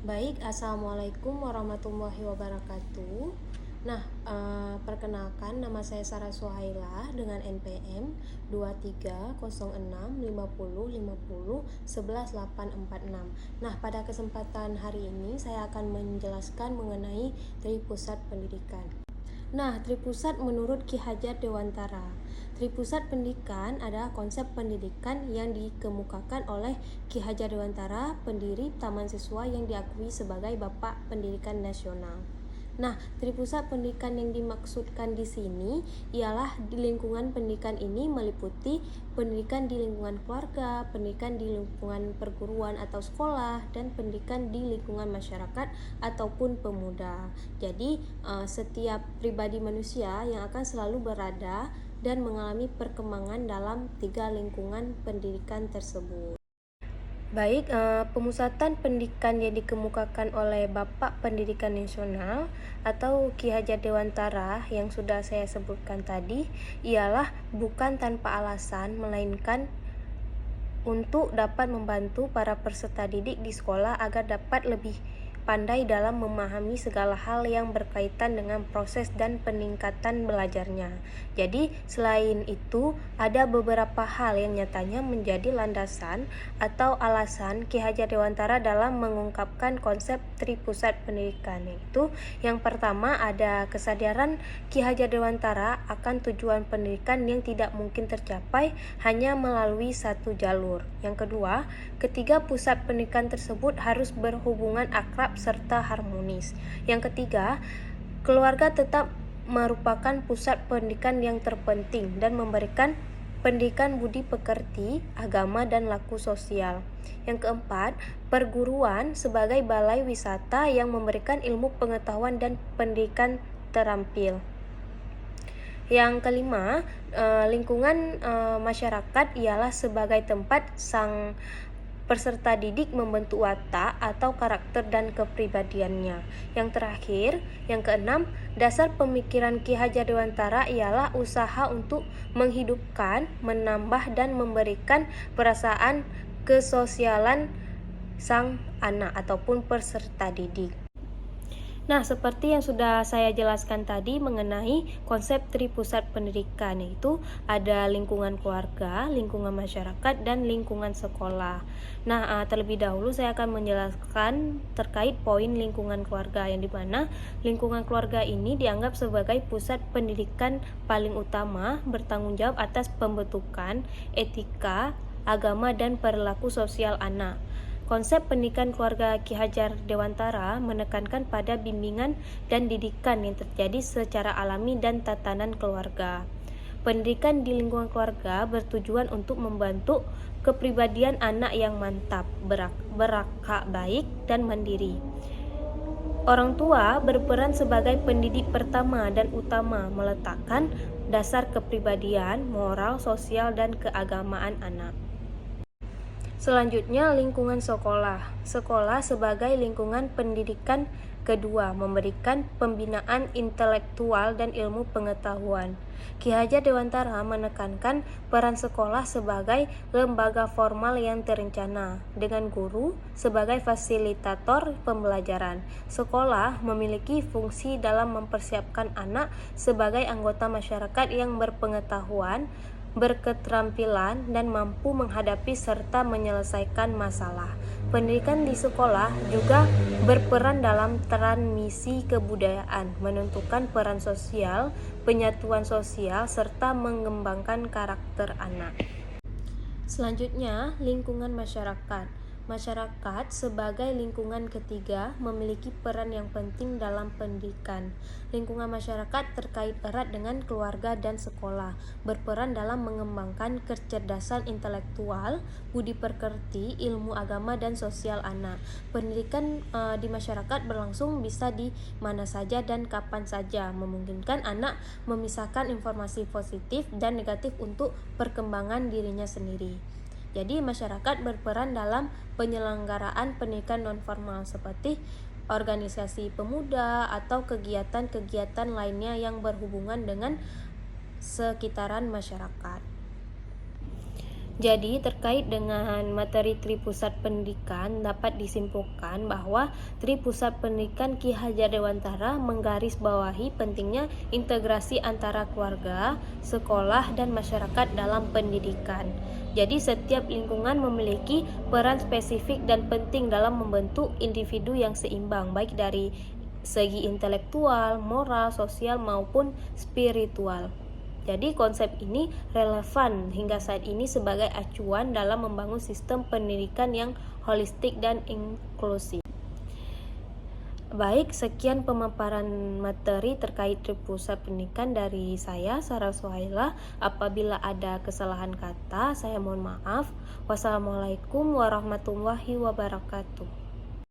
Baik, Assalamualaikum warahmatullahi wabarakatuh. Nah, perkenalkan nama saya Sarah Suhaila dengan NPM 23065050118846. Nah, pada kesempatan hari ini saya akan menjelaskan mengenai Tripusat Pendidikan. Nah, Tripusat menurut Ki Hajar Dewantara. Tripusat Pendidikan adalah konsep pendidikan yang dikemukakan oleh Ki Hajar Dewantara, pendiri Taman Siswa yang diakui sebagai Bapak Pendidikan Nasional. Nah, Tripusat Pendidikan yang dimaksudkan di sini ialah di lingkungan pendidikan ini meliputi pendidikan di lingkungan keluarga, pendidikan di lingkungan perguruan atau sekolah, dan pendidikan di lingkungan masyarakat ataupun pemuda. Jadi, setiap pribadi manusia yang akan selalu berada dan mengalami perkembangan dalam 3 lingkungan pendidikan tersebut. Baik, pemusatan pendidikan yang dikemukakan oleh Bapak Pendidikan Nasional atau Ki Hajar Dewantara yang sudah saya sebutkan tadi ialah bukan tanpa alasan, melainkan untuk dapat membantu para peserta didik di sekolah agar dapat lebih pandai dalam memahami segala hal yang berkaitan dengan proses dan peningkatan belajarnya. Jadi, selain itu, ada beberapa hal yang nyatanya menjadi landasan atau alasan Ki Hajar Dewantara dalam mengungkapkan konsep Tripusat Pendidikan. Yaitu, yang pertama ada kesadaran Ki Hajar Dewantara akan tujuan pendidikan yang tidak mungkin tercapai hanya melalui satu jalur. Yang kedua, ketiga pusat pendidikan tersebut harus berhubungan akrab serta harmonis. Yang ketiga, keluarga tetap merupakan pusat pendidikan yang terpenting dan memberikan pendidikan budi pekerti, agama, dan laku sosial. Yang keempat, perguruan sebagai balai wisata yang memberikan ilmu pengetahuan dan pendidikan terampil. Yang kelima, lingkungan masyarakat ialah sebagai tempat sang peserta didik membentuk watak atau karakter dan kepribadiannya. Yang terakhir, yang keenam, dasar pemikiran Ki Hajar Dewantara ialah usaha untuk menghidupkan, menambah, dan memberikan perasaan kesosialan sang anak ataupun peserta didik. Nah, seperti yang sudah saya jelaskan tadi mengenai konsep Tripusat Pendidikan, yaitu ada lingkungan keluarga, lingkungan masyarakat, dan lingkungan sekolah. Nah, terlebih dahulu saya akan menjelaskan terkait poin lingkungan keluarga, yang dimana lingkungan keluarga ini dianggap sebagai pusat pendidikan paling utama, bertanggung jawab atas pembentukan etika, agama, dan perilaku sosial anak. Konsep pendidikan keluarga Ki Hajar Dewantara menekankan pada bimbingan dan didikan yang terjadi secara alami dan tatanan keluarga. Pendidikan di lingkungan keluarga bertujuan untuk membentuk kepribadian anak yang mantap, berakhlak baik, dan mandiri. Orang tua berperan sebagai pendidik pertama dan utama, meletakkan dasar kepribadian, moral, sosial, dan keagamaan anak. Selanjutnya, lingkungan sekolah. Sekolah sebagai lingkungan pendidikan kedua memberikan pembinaan intelektual dan ilmu pengetahuan. Ki Hajar Dewantara menekankan peran sekolah sebagai lembaga formal yang terencana, dengan guru sebagai fasilitator pembelajaran. Sekolah memiliki fungsi dalam mempersiapkan anak sebagai anggota masyarakat yang berpengetahuan, berketerampilan, dan mampu menghadapi serta menyelesaikan masalah. Pendidikan di sekolah juga berperan dalam transmisi kebudayaan, menentukan peran sosial, penyatuan sosial, serta mengembangkan karakter anak. Selanjutnya, lingkungan masyarakat. Masyarakat sebagai lingkungan ketiga memiliki peran yang penting dalam pendidikan. Lingkungan masyarakat terkait erat dengan keluarga dan sekolah, berperan dalam mengembangkan kecerdasan intelektual, budi pekerti, ilmu agama, dan sosial anak. Pendidikan di masyarakat berlangsung bisa di mana saja dan kapan saja, memungkinkan anak memisahkan informasi positif dan negatif untuk perkembangan dirinya sendiri. Jadi masyarakat berperan dalam penyelenggaraan pendidikan nonformal seperti organisasi pemuda atau kegiatan-kegiatan lainnya yang berhubungan dengan sekitaran masyarakat. Jadi, terkait dengan materi Tripusat Pendidikan, dapat disimpulkan bahwa Tripusat Pendidikan Ki Hajar Dewantara menggarisbawahi pentingnya integrasi antara keluarga, sekolah, dan masyarakat dalam pendidikan. Jadi, setiap lingkungan memiliki peran spesifik dan penting dalam membentuk individu yang seimbang, baik dari segi intelektual, moral, sosial, maupun spiritual. Jadi konsep ini relevan hingga saat ini sebagai acuan dalam membangun sistem pendidikan yang holistik dan inklusif. Baik, sekian pemaparan materi terkait Tripusat Pendidikan dari saya, Sarah Suhaila. Apabila ada kesalahan kata, saya mohon maaf. Wassalamualaikum warahmatullahi wabarakatuh.